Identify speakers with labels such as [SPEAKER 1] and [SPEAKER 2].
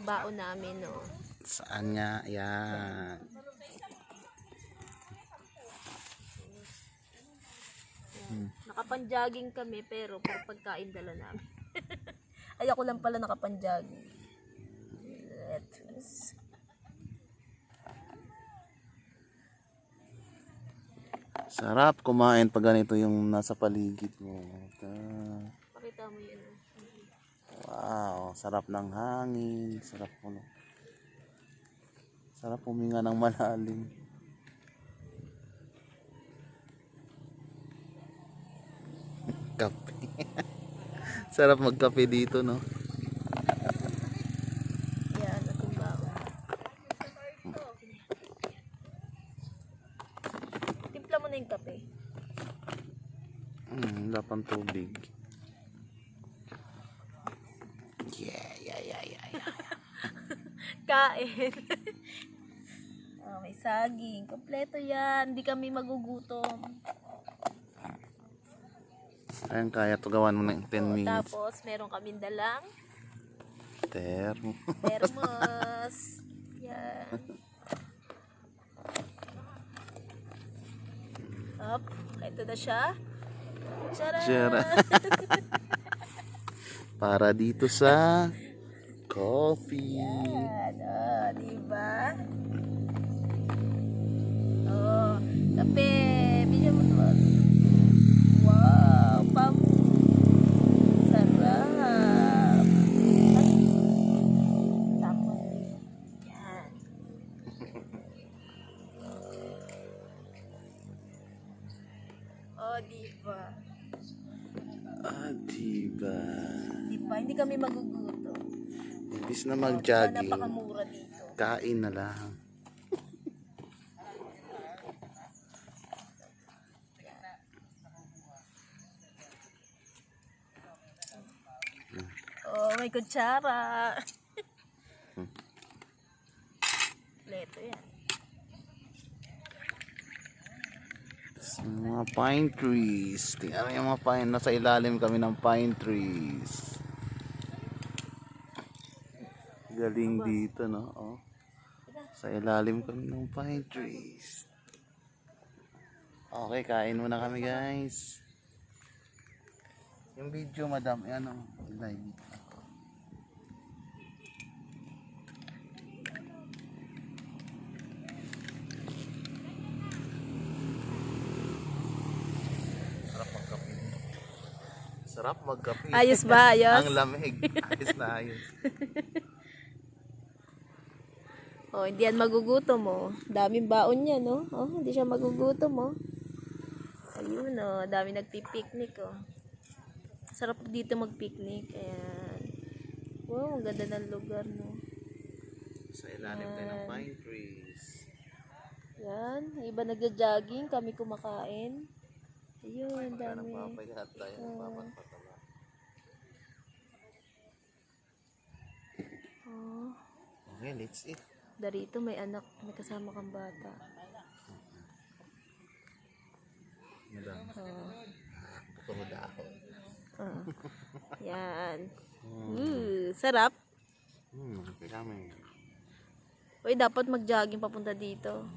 [SPEAKER 1] baon namin, no.
[SPEAKER 2] Saan nga? Yan.
[SPEAKER 1] Nakapanjogging kami pero pagkain dala namin. Ay, ako lang pala nakapanjogging. Let's...
[SPEAKER 2] Sarap kumain pag ganito yung nasa paligid mo.
[SPEAKER 1] Pakita mo yun.
[SPEAKER 2] Wow, sarap ng hangin, sarap puno. Sarap huminga ng malalim. Kape. Sarap magkape dito, no?
[SPEAKER 1] Yan, ating baon. Timpla mo na yung kape.
[SPEAKER 2] Wala pang tubig. Yeah.
[SPEAKER 1] Kain. Oh, may saging. Kompleto yan. Hindi kami magugutom.
[SPEAKER 2] Ayan, kaya to gawan mo ng 10 minutes.
[SPEAKER 1] Tapos, meron kaming dalang
[SPEAKER 2] Termo.
[SPEAKER 1] thermos. Yan. Up. Ito na siya. Tara!
[SPEAKER 2] Tara. Para dito sa coffee.
[SPEAKER 1] Yan. Oh, diba? Oh, kape. Bigyan mo to. Wow, pam. Sarap. Tapos. Yan. Oh, diba?
[SPEAKER 2] Diba?
[SPEAKER 1] Diba? Hindi kami magugutom.
[SPEAKER 2] Imbis na
[SPEAKER 1] Diba?
[SPEAKER 2] mag-jogging,
[SPEAKER 1] Napakamura dito.
[SPEAKER 2] kain na lang.
[SPEAKER 1] Oh, may kutsara. Leto yan.
[SPEAKER 2] Mga pine trees. Tingnan mo yung mga pine. Nasa ilalim kami ng pine trees. Galing dito, no? Oh. Sa ilalim kami ng pine trees. Okay, kain muna kami, guys. Yung video, madam, yan o. Live. Sarap magkape. Sarap magkape.
[SPEAKER 1] Ayos ba? Ayos?
[SPEAKER 2] Ang lamig. Ayos na ayos.
[SPEAKER 1] Oh, hindi yan magugutom, oh. Daming baon yan, no? Oh, hindi siya magugutom, oh. Ayun, oh. Dami nagpipiknik, oh. Sarap dito magpiknik. Ayan. Wow, ang ganda ng lugar, no?
[SPEAKER 2] Sa ilalim tayo ng pine trees.
[SPEAKER 1] Yan. Iba nagja-jogging, kami kumakain. Ayun,
[SPEAKER 2] Kaya
[SPEAKER 1] dami.
[SPEAKER 2] nagpapayat tayo. Nagpapatala.
[SPEAKER 1] Oh.
[SPEAKER 2] Okay, let's eat.
[SPEAKER 1] Darito may anak, may kasama kang bata.
[SPEAKER 2] Madam.
[SPEAKER 1] Oh.
[SPEAKER 2] Tuhod ako.
[SPEAKER 1] Yan. Sarap.
[SPEAKER 2] Kami.
[SPEAKER 1] Uy, dapat mag-jogging papunta dito.